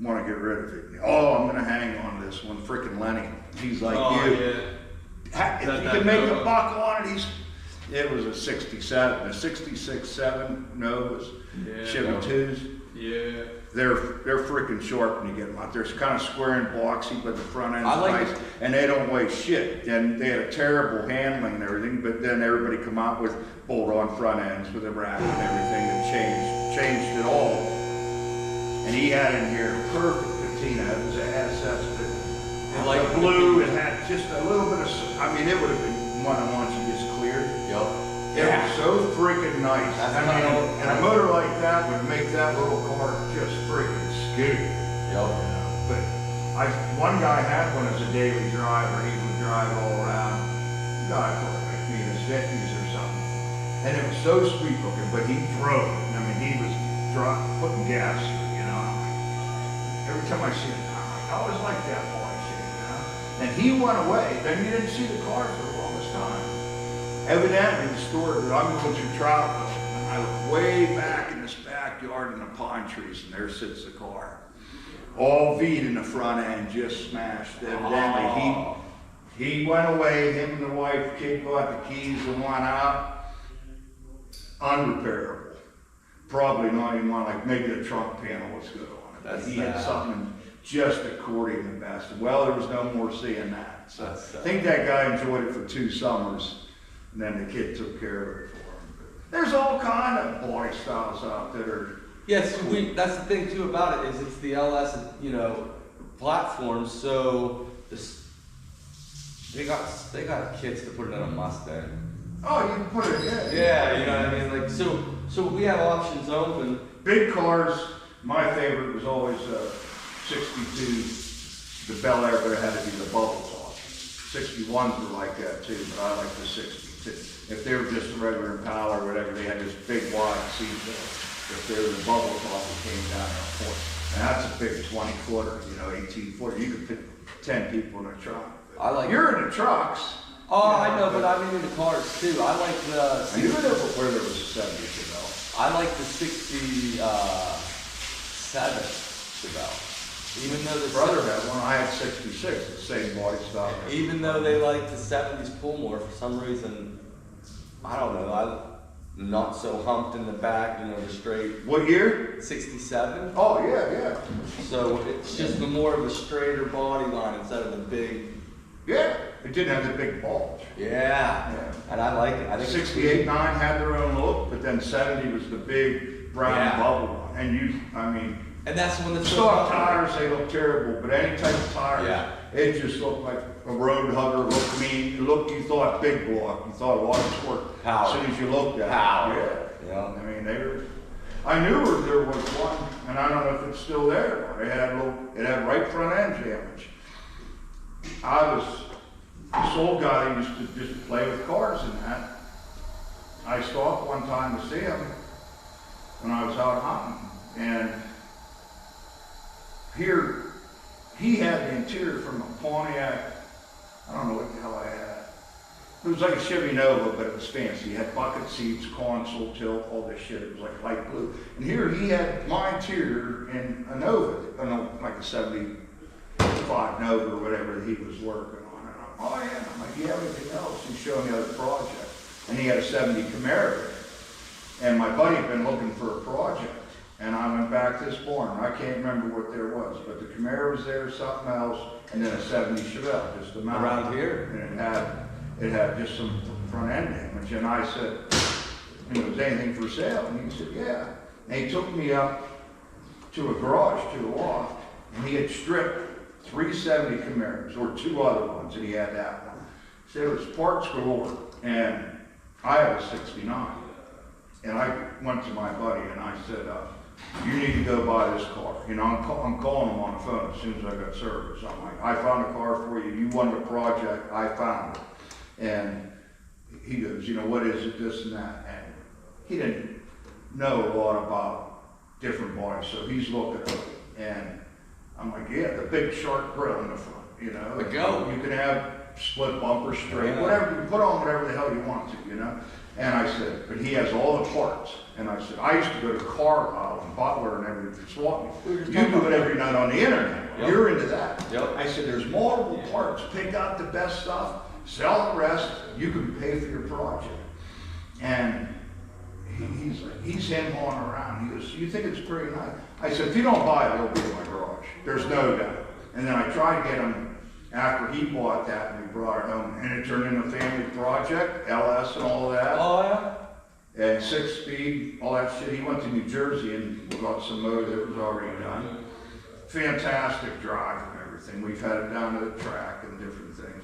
wanna get rid of it, oh, I'm gonna hang on to this one, frickin' Lenny, he's like Oh, you. yeah. If That you can make a Nova. buck on it, it was a 67, a 66-7 Novas, Yeah, Chevy Nova. 2s. Yeah. They're freaking sharp when you get them out. They're kind of square and boxy, but the front end's I like nice, it. and they don't weigh shit. And they had a terrible handling and everything, but then everybody come out with bolt-on front ends with a rack and everything that changed it all. And he had in here a perfect patina. It was a SS, but like the blue. It had just a little bit of. I mean, it would have been one of the ones you just cleared. Yup. It was so freaking nice. That's I mean, what and a motor like that would make that little car just freaking scoot. Yup. But one guy had one as a daily driver. He would drive it all around. God, like me in his 50s or something. And it was so sweet looking, but he drove it. I mean, he was putting gas through it, you know. Every time I see it, I'm like, I always liked that body shape, you know. And he went away. Then you didn't see the car for the longest time. Evidently, the store that I'm going to travel, and I look way back in this backyard in the pine trees, and there sits the car. All V'd in the front end, just smashed. Evidently, he went away, him and the wife, kid got the keys and went out. Unrepairable. Probably not even one, like maybe the trunk panel was good on it. That's He had sad. something just accordion the best. Well, there was no more seeing that. So I That's sad. think that guy enjoyed it for 2 summers. And then the kid took care of it for him. There's all kind of body styles out there. Yes, that's the thing too about it is it's the LS, you know, platform. So they got kids to put it in a Mustang. Oh, you can put it, Yeah, you know what I mean. Like so we have options open. Big cars, my favorite was always 62, the Bel Air, but it had to be the bubble top. 61s were like that too, but I like the 62. If they were just a regular Impala or whatever, they had this big wide seat there. If they were the bubble top, it came down to a foot. And that's a big 20-footer, you know, 18-footer. You could fit 10 people in a truck. I like- You're in the trucks. Oh, Yeah, I know, but I'm into cars too. I like the. I knew there where there was a 70 Chevelle. I like the 67 Chevelle. Even though the Brother had one, I had 66, the same body style. Even though they like the 70s pull more, for some reason, I don't know, I'm not so humped in the back, you know, the straight What year? 67. Oh, yeah. So it's just more of a straighter body line instead of the big, Yeah, it didn't have the big bulge. yeah. And I like it. I think it's 68, 9 had their own look, but then 70 was the big brown Yeah. bubble one. And And that's when the stock tires, they look terrible, but any type of tires, Yeah. it just looked like a road hugger, looked mean. You thought big block, you thought a lot of torque. Power. As soon as you looked at it. Power. Yeah. Yeah. I mean, I knew there was one, and I don't know if it's still there, but it had right front end damage. This old guy used to just play with cars and that. I stopped one time to see him when I was out hunting, and here, he had the interior from a Pontiac, I don't know what the hell I had. It was like a Chevy Nova, but it was fancy. It had bucket seats, console, tilt, all this shit. It was like light blue. And here he had my interior in a Nova, like a 75 Nova or whatever that he was working on. And I'm, oh yeah, I'm like, you have anything else? He's showing me other projects. And he had a 70 Camaro. And my buddy had been looking for a project. And I went back this morning. I can't remember what there was, but the Camaro was there, something else, and then a 70 Chevelle, just a mount. Around here? And it had just some front end damage. And I said, was anything for sale? And he said, yeah. And he took me up to a garage, to a loft, and he had stripped 370 Camaros, or 2 other ones, and he had that one. He said it was parts galore, and I had a 69. And I went to my buddy and I said, you need to go buy this car. You know, I'm calling him on the phone as soon as I got service. I'm like, I found a car for you. You wanted a project, I found it. And he goes, you know, what is it, this and that? And he didn't know a lot about different bodies, so he's looking at it. And I'm like, yeah, the big shark grill in the front, you know. The go. You can have split bumper, straight, whatever, you can put on whatever the hell you want to, you know. And I said, but he has all the parts. And I said, I used to go to Carlisle and Butler and everything, swap me. You do it every night on the internet. Yep. You're into that. Yep. I said, there's multiple parts. Pick out the best stuff, sell the rest. You can pay for your project. And he's like, he's him on around. He goes, you think it's pretty nice? I said, if you don't buy it, it'll be in my garage. There's no doubt. And then I tried to get him after he bought that and we brought it home. And it turned into a family project, LS and all that. Oh, yeah? And 6-speed, all that shit. He went to New Jersey and got some motor that was already done. Fantastic drive and everything. We've had it down to the track and different things.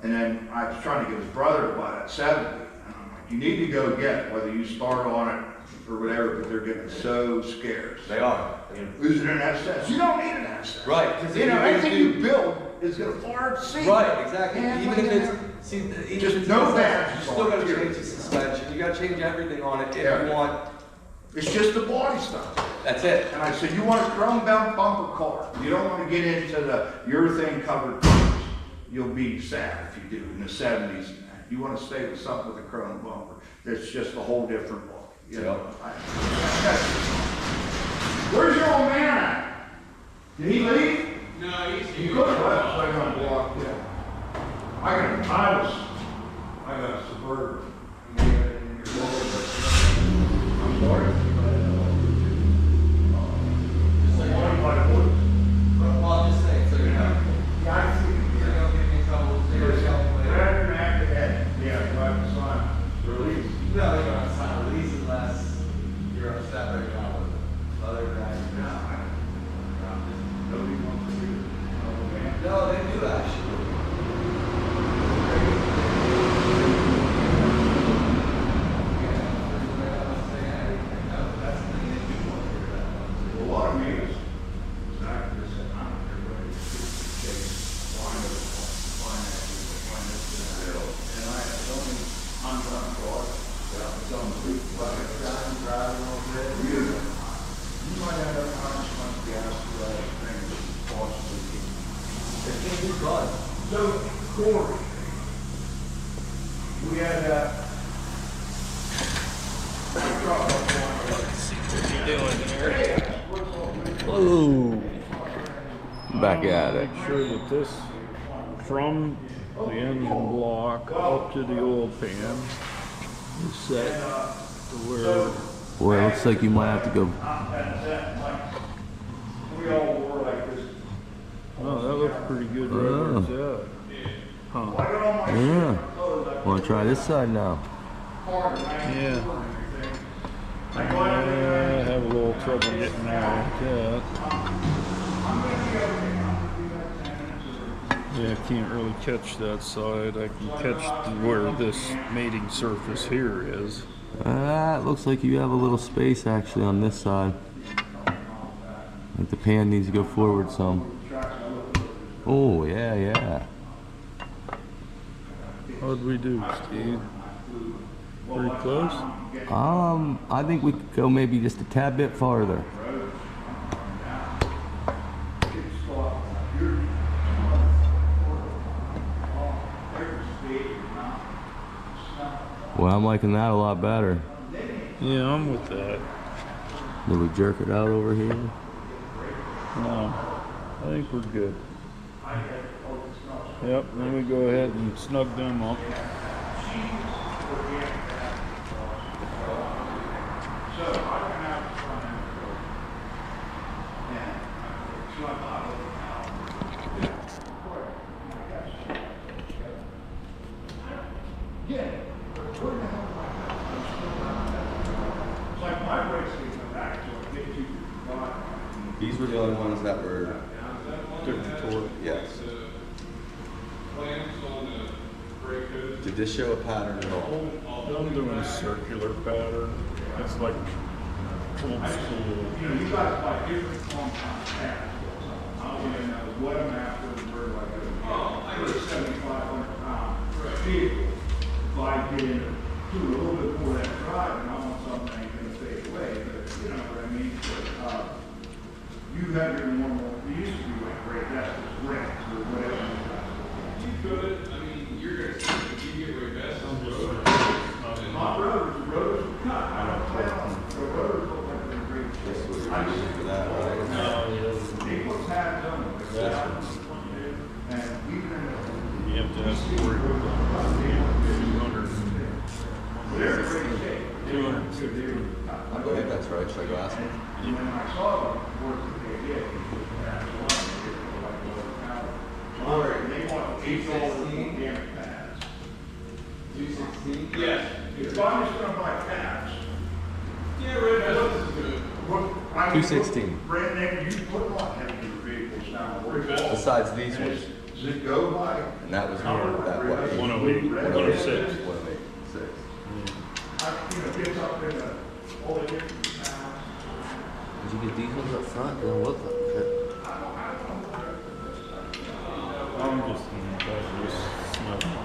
And then I was trying to get his brother to buy that 70. And I'm like, you need to go get it, whether you start on it or whatever, but they're getting so scarce. They are. Losing an SS. You don't need an SS. Right. 'Cause You know, anything you build is going to far exceed. Right, exactly. And Even if like it's, see, even Just if it's no not, badge you still gotta on it. change the suspension, you gotta change everything on it if Yeah. you want, It's just the body stuff. that's it. And I said, you want a chrome bumper car. You don't want to get into the urethane covered cars. You'll be sad if you do in the 70s. You want to stay with something with a chrome bumper. It's just a whole different look. You know? Where's your old man at? Did he leave? No, he's He here. could have left, so I got blocked in. I got a Suburban. I'm sorry? Well, I'm just saying, so you're not, Yeah, I see. you're gonna get me in trouble, so you're selling later. Yeah, right beside release. No, you're not signing releases unless you're upset right now with the other guy. Nobody wants to do it. Oh, man. No, they do actually. A lot of meetings. Exactly. Everybody find and I have so many undone cars. It's on the roof, driving over there. You might have how much gas for that thing possibly. It can be done. So, Corey, we had that. Oh. Back at it. Make sure that this, from the engine block up to the oil pan, is set to where, Boy, it looks like you might have to go. We all wore like this. oh, that looks pretty good right where it's at. Huh, I got all my Yeah. clothes. I Want to try this side now? car and I yeah. I go out I there. have a little trouble getting out like that. I'm gonna be okay. I'm gonna be like 10 minutes or Yeah, I can't really catch that side. I can catch where this mating surface here is. It looks like you have a little space actually on this side. I think the pan needs to go forward some. Oh, yeah, yeah. How'd we do, Steve? Pretty close. I think we could go maybe just a tad bit farther. Well, I'm liking that a lot better. Yeah, I'm with that. Do we jerk it out over here? No, I think we're good. Yep, then we go ahead and snug them up. These were the only ones that were Different torque. yes. Plans on the brake hose. Did this show a pattern at all? I'm doing a circular pattern. It's like old school. You know, you guys like different compound pads. I don't even know what I'm after, where do I go? Oh, I For a 7,500 pound vehicle, if I get into do a little bit more of that driving, I want something that ain't gonna stay away, but you know what I mean? You have your normal, you used to be like great, that's just rent or whatever. You could, I mean, you're gonna see if you get way best on the road. Not roads, the roads are cut, I don't tell, the roads look like they're in great This shape. was I just, for that, right? they put pads on them, and even. You have to have to worry about 200. They're in great shape. 200. I believe that's right. Should I go ask him? And when I saw them, work that they did, that's one, they were like, well, they want 8 organic pads. 216? Yes. If I'm just gonna buy pads, Yeah, red vest is good. what, I mean. 216. Brand name, you put on heavy vehicles now, where it's all. Besides these ones. Does it go by? And that was more that way. 108, 106. 106. You know, gets up in the, all the different towns. Did you get these ones up front? They don't look like it. I'm just snug them.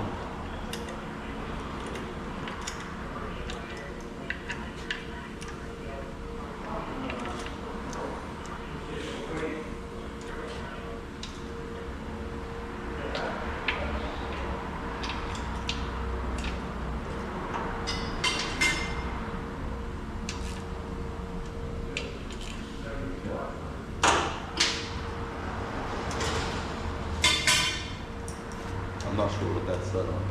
I'm not sure what that's set on.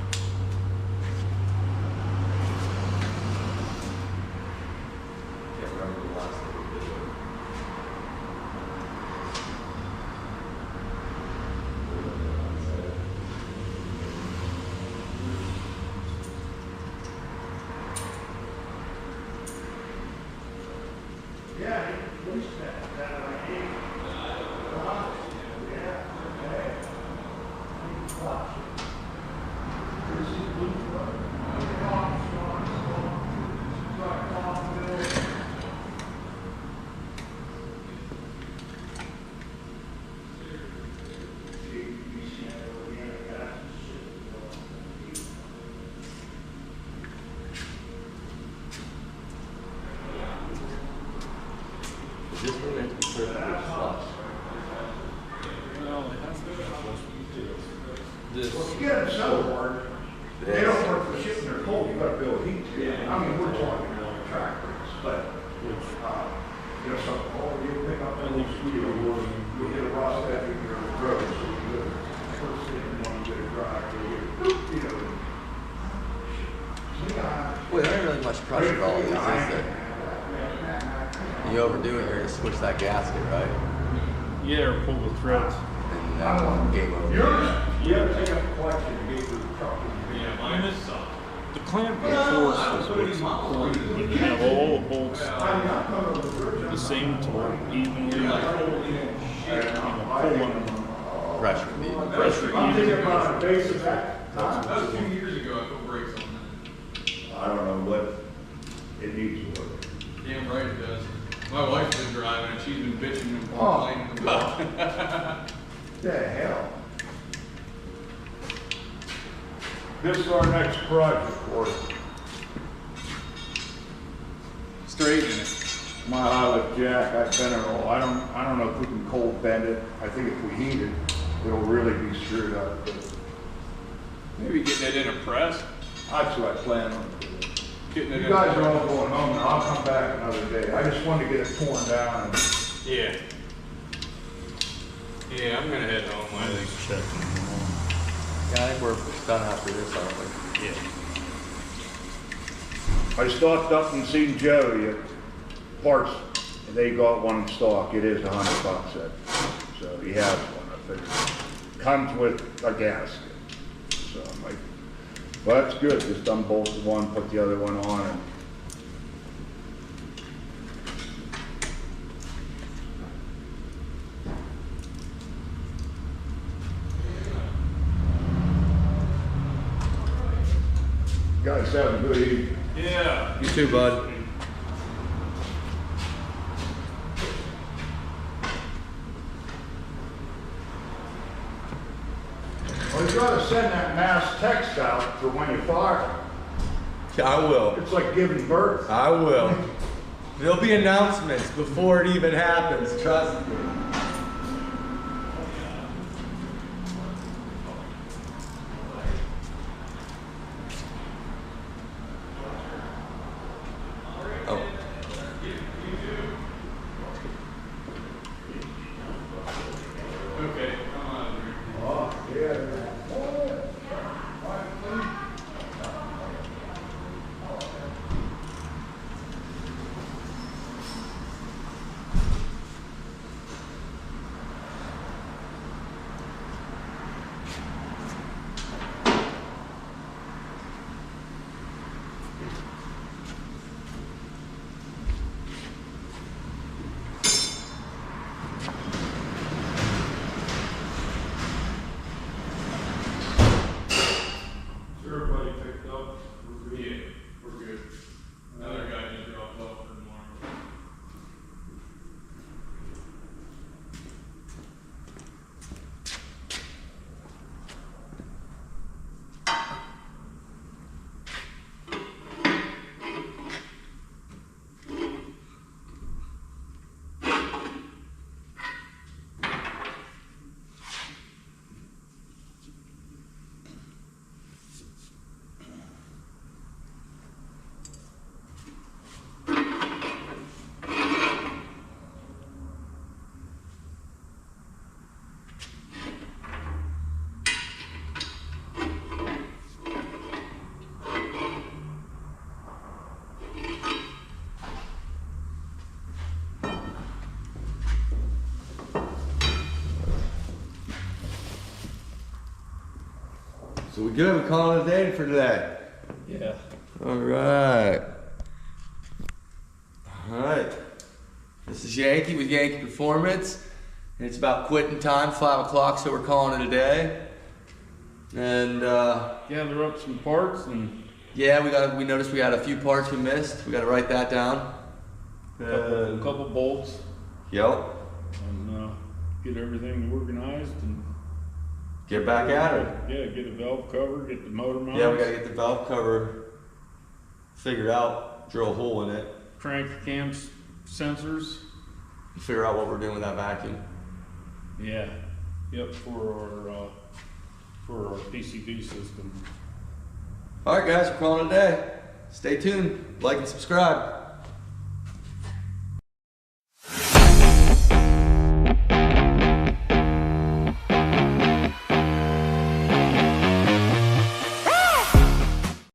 Can't remember the last thing we did. Yeah, who's that? That like eight? Yeah, okay. Watch. This is blue road. Is this one meant to be perfectly flush? Well, they have to be supposed to do this. Well, if you get them so hard, they don't work for shipping their coal, you gotta build heat. I mean, we're talking on tractors, but, you know, some, oh, you pick up and you get a raw step in your road, so you go first thing you want to get a drive, you know. Wait, there ain't really much pressure to all these, is there? You overdo it, you're gonna switch that gasket, right? Yeah, or pull the threads. And then game over. You ever take up a collection to get to the truck? Yeah, mine is soft. The clamp force is what's important. When you have all the bolts the same torque, evenly, you know, pulling Pressure needed. pressure I'm thinking evenly. about the base of that. That was 2 years ago, I put brakes on that. I don't know what it needs work. Damn right it does. My wife's been driving and she's been bitching and Oh. complaining about it. What the hell? This is our next project, Cory. straighten it. My high lift jack, I've bent it all. I don't know if we can cold bend it. I think if we heat it, it'll really be screwed up. But Maybe getting it in a press. that's what I plan on doing. Getting it You in guys a are all going home and I'll come back another day. I just wanted to get it torn down and Yeah. Yeah, I'm gonna head home, I think. Checking them all. Yeah, I think we're done after this, aren't we? Yeah. I stocked up and seen Joey at Parts, and they got one in stock. It is $100 set. So he has one, I figured. Comes with a gasket. So I'm like, well, that's good. Just unbolt the one, put the other one on, and you guys have a good evening. Yeah. You too, bud. Well, you gotta send that mass text out for when you fire. I will. It's like giving birth. I will. There'll be announcements before it even happens, trust me. Oh. Okay, come on. Oh, yeah. Everybody picked up. We're good. Yeah, we're good. Another guy just dropped off for tomorrow. So we good? We calling it a day for today. Yeah. All right. All right. This is Yankee with Yankee Performance. And it's about quitting time, 5 o'clock, so we're calling it a day. And Gather up some parts and yeah, we noticed we had a few parts we missed. We got to write that down. a couple bolts Yep. and get everything organized and Get back at it. yeah, get a valve cover, get the motor mounts. Yeah, we got to get the valve cover figured out, drill a hole in it, crank cams, sensors. figure out what we're doing with that vacuum. Yeah. Yep, for our PCB system. All right, guys, we're calling it a day. Stay tuned, like and subscribe.